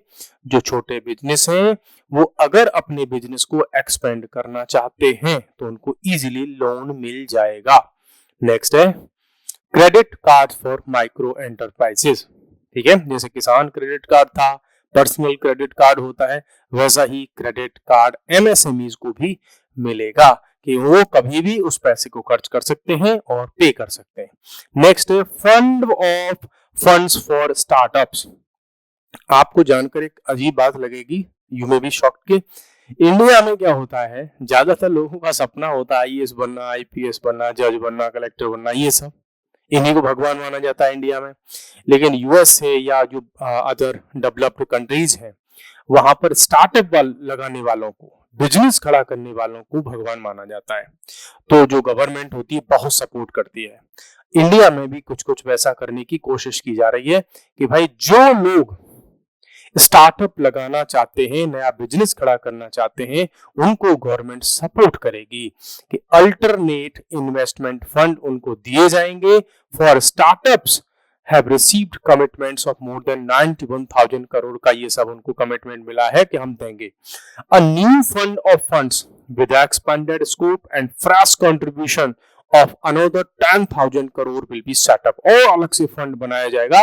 जो छोटे बिजनेस हैं वो अगर अपने बिजनेस को एक्सपेंड करना चाहते हैं तो उनको इजीली लोन मिल जाएगा। नेक्स्ट है credit card for micro enterprises. ठीक है, जैसे किसान क्रेडिट कार्ड था, पर्सनल क्रेडिट कार्ड होता है, वैसा ही क्रेडिट कार्ड MSMEs को भी मिलेगा कि वो कभी भी उस पैसे को खर्च कर सकते हैं और पे कर सकते हैं। नेक्स्ट है fund of funds for startups. आपको जानकर एक अजीब बात लगेगी, यू मे बी शॉक्ड के इंडिया में क्या होता है, ज्यादातर लोगों का सपना होता है IAS बनना, IPS बनना, जज बनना, कलेक्टर बनना, ये सब इन्हीं को भगवान माना जाता है इंडिया में। लेकिन US है या जो अदर डेवलप्ड कंट्रीज हैं वहां पर स्टार्टअप लगाने वालों को, बिजनेस खड़ा करने वालों को भगवान माना जाता है। तो जो गवर्नमेंट होती है बहुत सपोर्ट करती है। इंडिया में भी कुछ कुछ वैसा करने की कोशिश की जा रही है कि भाई जो लोग स्टार्टअप लगाना चाहते हैं, नया बिजनेस खड़ा करना चाहते हैं, उनको गवर्नमेंट सपोर्ट करेगी कि अल्टरनेट इन्वेस्टमेंट फंड उनको दिए जाएंगे for startups have received commitments of more than 91,000 crore का ये सब उनको कमिटमेंट मिला है कि हम देंगे। A new fund of funds with expanded scope and fresh contribution of another 10,000 crore will be set up। और अलग से फंड बनाया जाएगा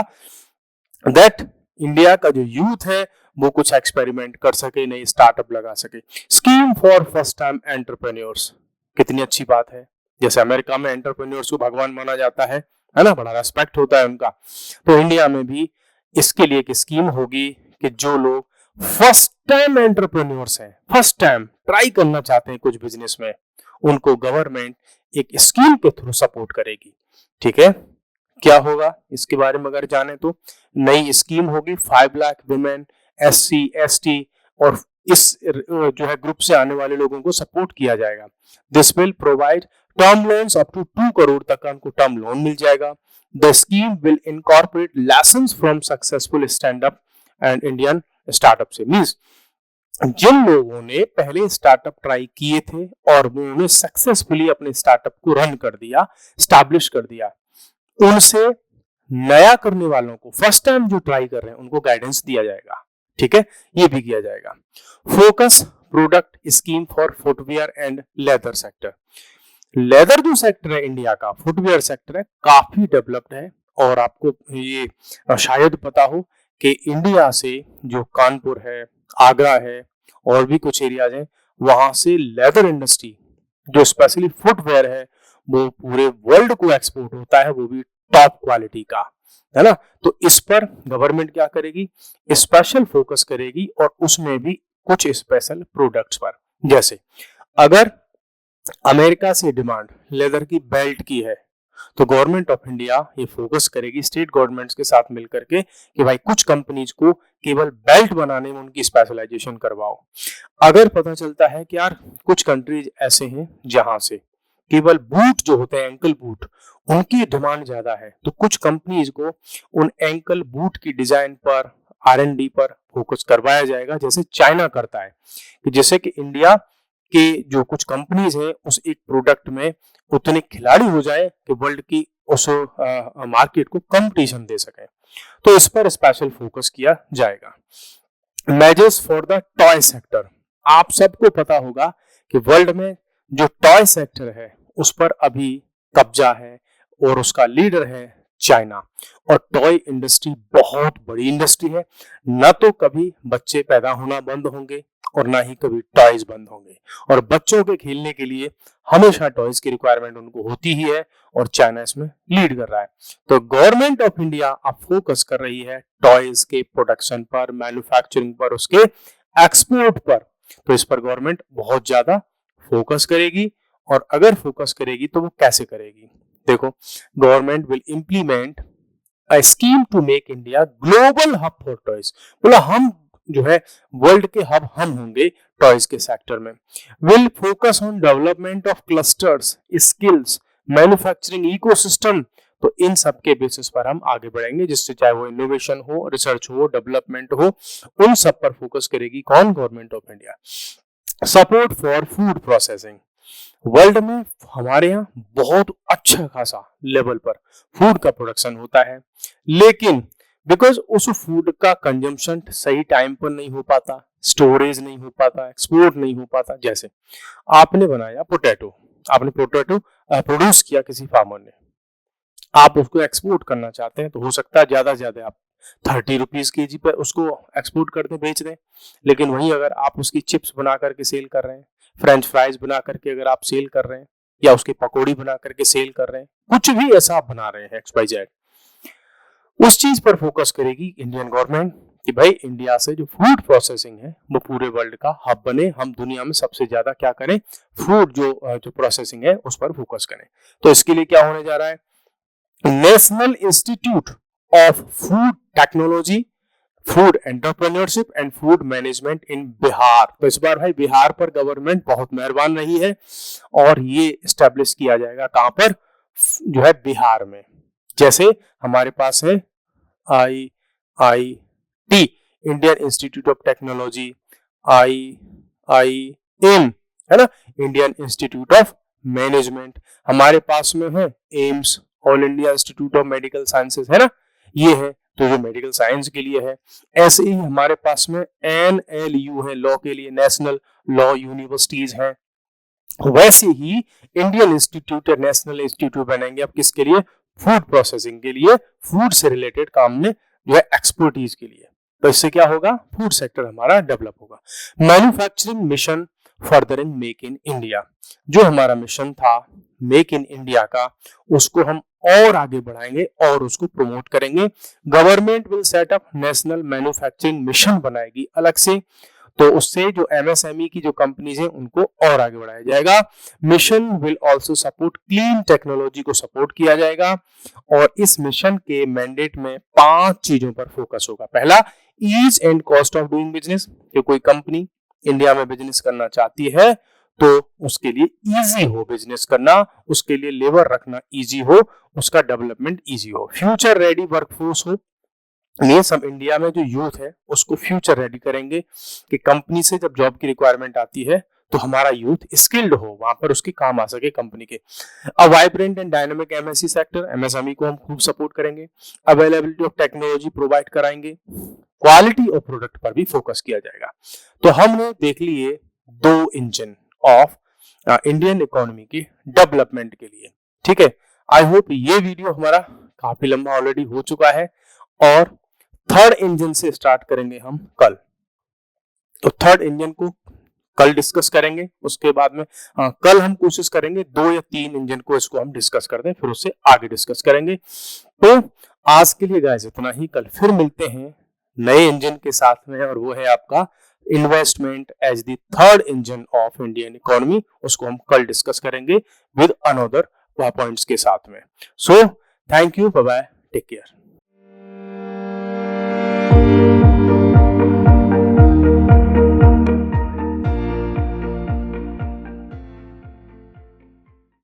that इंडिया का जो यूथ है वो कुछ एक्सपेरिमेंट कर सके, नई स्टार्टअप लगा सके। Scheme for first time entrepreneurs, कितनी अच्छी बात है। जैसे अमेरिका में एंटरप्रेन्योर्स को भगवान माना जाता है ना, बड़ा रेस्पेक्ट होता है उनका, तो इंडिया में भी इसके लिए एक स्कीम होगी कि जो लोग फर्स्ट टाइम एंटरप्रेन्योर्स हैं, फर्स्ट टाइम ट्राई करना चाहते हैं कुछ बिजनेस में, उनको गवर्नमेंट एक स्कीम के थ्रू सपोर्ट करेगी। ठीक है, क्या होगा इसके बारे में अगर जाने तो नई स्कीम होगी 5 लाख वुमेन SC ST और इस जो है ग्रुप से आने वाले लोगों को सपोर्ट किया जाएगा। This will provide term loans up to 2 crore तक का उनको टर्म लोन मिल जाएगा। The scheme will incorporate lessons from successful stand up and Indian startup से। मींस जिन लोगों ने पहले स्टार्टअप ट्राई किए थे और उन्होंने सक्सेसफुली अपने स्टार्टअप को रन कर दिया, स्टैब्लिश कर दिया, उनसे नया करने वालों को, फर्स्ट टाइम जो ट्राई कर रहे हैं, उनको गाइडेंस दिया जाएगा। ठीक है, ये भी किया जाएगा। Focus product scheme for footwear and leather sector. Leather जो सेक्टर है इंडिया का, फुटवेयर सेक्टर है, काफी डेवलप्ड है। और आपको ये शायद पता हो कि इंडिया से जो कानपुर है, आगरा है और भी कुछ एरियाज हैं, वहां से लेदर इंडस्ट्री जो स्पेशली फुटवेयर है वो पूरे वर्ल्ड को एक्सपोर्ट होता है, वो भी टॉप क्वालिटी का, है ना। तो इस पर गवर्नमेंट क्या करेगी, स्पेशल फोकस करेगी और उसमें भी कुछ स्पेशल प्रोडक्ट्स पर। जैसे अगर अमेरिका से डिमांड लेदर की बेल्ट की है तो गवर्नमेंट ऑफ इंडिया ये फोकस करेगी स्टेट गवर्नमेंट्स के साथ मिलकर के कि भाई कुछ कंपनीज को केवल बेल्ट बनाने में उनकी स्पेशलाइजेशन करवाओ। अगर पता चलता है कि यार कुछ कंट्रीज ऐसे हैं जहां से केवल बूट जो होते हैं, एंकल बूट, उनकी डिमांड ज्यादा है, तो कुछ कंपनीज को उन एंकल बूट की डिजाइन पर, R&D पर फोकस करवाया जाएगा, जैसे चाइना करता है। कि जैसे कि इंडिया के जो कुछ कंपनीज हैं उस एक प्रोडक्ट में उतने खिलाड़ी हो जाए कि वर्ल्ड की उस मार्केट को कंपटीशन दे सके, तो इस पर स्पेशल फोकस किया जाएगा। Measures for the toy sector. आप सबको पता होगा कि वर्ल्ड में जो टॉय सेक्टर है उस पर अभी कब्जा है और उसका लीडर है चाइना। और टॉय इंडस्ट्री बहुत बड़ी इंडस्ट्री है, न तो कभी बच्चे पैदा होना बंद होंगे और ना ही कभी टॉयज बंद होंगे। और बच्चों के खेलने के लिए हमेशा टॉयज की रिक्वायरमेंट उनको होती ही है और चाइना इसमें लीड कर रहा है। तो गवर्नमेंट ऑफ इंडिया अब फोकस कर रही है टॉयज के प्रोडक्शन पर, मैन्युफैक्चरिंग पर, उसके एक्सपोर्ट पर। तो इस पर गवर्नमेंट बहुत ज्यादा फोकस करेगी। और अगर फोकस करेगी तो वो कैसे करेगी, देखो, government will implement a scheme to make India global hub for toys. बोला हम जो है वर्ल्ड के हब हम होंगे टॉयज के सेक्टर में। Will focus on development of clusters, skills, manufacturing ecosystem. तो इन सब के बेसिस पर हम आगे बढ़ेंगे, जिससे चाहे वो इनोवेशन हो, रिसर्च हो, डेवलपमेंट हो, उन सब पर फोकस करेगी कौन, government of India. Support for food processing. World में हमारे यहाँ बहुत अच्छा खासा लेवल पर फूड का प्रोडक्शन होता है, लेकिन बिकॉज उस फूड का कंजम्पशन सही टाइम पर नहीं हो पाता, स्टोरेज नहीं हो पाता, एक्सपोर्ट नहीं हो पाता। जैसे आपने बनाया पोटैटो, आपने पोटैटो प्रोड्यूस किया किसी फार्मर ने, आप उसको एक्सपोर्ट करना चाहते हैं, तो हो सकता है ज्यादा से ज्यादा आप 30 रुपीज केजी पर उसको एक्सपोर्ट कर दें, बेच दें। लेकिन वहीं अगर आप उसकी चिप्स बना करके सेल कर रहे हैं, फ्रेंच फ्राइज बना करके अगर आप सेल कर रहे हैं, या उसकी पकौड़ी बना करके सेल कर रहे हैं, कुछ भी ऐसा आप बना रहे हैं XYZ, उस चीज पर फोकस करेगी इंडियन गवर्नमेंट कि भाई इंडिया से जो फूड प्रोसेसिंग है वो पूरे वर्ल्ड का हब बने, हम दुनिया में सबसे ज्यादा क्या करें, फूड जो प्रोसेसिंग है उस पर फोकस करें। तो इसके लिए क्या होने जा रहा है, national institute of food technology, food entrepreneurship and food management in Bihar. तो इस बार भाई बिहार पर गवर्नमेंट बहुत मेहरबान रही है और ये एस्टेब्लिश किया जाएगा कहां पर, जो है बिहार में। जैसे हमारे पास है IIT, Indian institute of technology, IIM है ना, इंडियन इंस्टीट्यूट ऑफ मैनेजमेंट। हमारे पास में है AIIMS, all India institute of medical sciences, है ना, ये है तो जो मेडिकल साइंस के लिए है। ऐसे ही हमारे पास में NLU है, लॉ के लिए, नेशनल लॉ यूनिवर्सिटीज हैं। वैसे ही इंडियन इंस्टीट्यूट, नेशनल इंस्टीट्यूट बनेंगे अब किसके लिए, फूड प्रोसेसिंग के लिए, फूड से रिलेटेड काम में जो है एक्सपर्टीज के लिए। तो इससे क्या होगा, फूड सेक्टर हमारा डेवलप होगा। Manufacturing mission furthering make in India, जो हमारा मिशन था मेक इन इंडिया का, उसको हम और आगे बढ़ाएंगे और उसको प्रमोट करेंगे। Government will set up national manufacturing mission बनाएगी अलग से, तो उससे जो MSME की जो कंपनीज हैं उनको और आगे बढ़ाया जाएगा। Mission will also support clean technology को सपोर्ट किया जाएगा। और इस मिशन के मैंडेट में 5 चीजों पर फोकस होगा। पहला, ease and cost of doing business, कि कोई कंपनी इंडिया में बिजनेस करना चाहती है तो उसके लिए इजी हो बिजनेस करना, उसके लिए लेबर रखना इजी हो, उसका डेवलपमेंट इजी हो। फ्यूचर रेडी वर्कफोर्स हो, मीन्स हम इंडिया में जो यूथ है उसको फ्यूचर रेडी करेंगे कि कंपनी से जब जॉब की रिक्वायरमेंट आती है तो हमारा यूथ स्किल्ड हो, वहां पर उसके काम आ सके कंपनी के। अ vibrant and dynamic MSc sector, MSME को हम खूब सपोर्ट करेंगे। अवेलेबिलिटी ऑफ टेक्नोलॉजी प्रोवाइड कराएंगे। क्वालिटी ऑफ प्रोडक्ट पर भी फोकस किया जाएगा। तो हमने देख लिए 2 इंजन ऑफ इंडियन इकोनॉमी की डेवलपमेंट के लिए। ठीक है, आई होप ये वीडियो हमारा काफी लंबा ऑलरेडी हो चुका है और थर्ड इंजन से स्टार्ट करेंगे हम कल। तो थर्ड इंजन को कल डिस्कस करेंगे, उसके बाद में कल हम कोशिश करेंगे 2 या 3 इंजन को इसको हम डिस्कस कर दें, फिर उससे आगे डिस्कस करेंगे। तो आज के लिए गाइस इतना ही, कल फिर मिलते हैं नए इंजन के साथ में, और वो है आपका investment as the third engine of Indian economy. उसको हम कल डिस्कस करेंगे विद अनदर पॉइंट्स के साथ में। So thank you, bye bye, take care.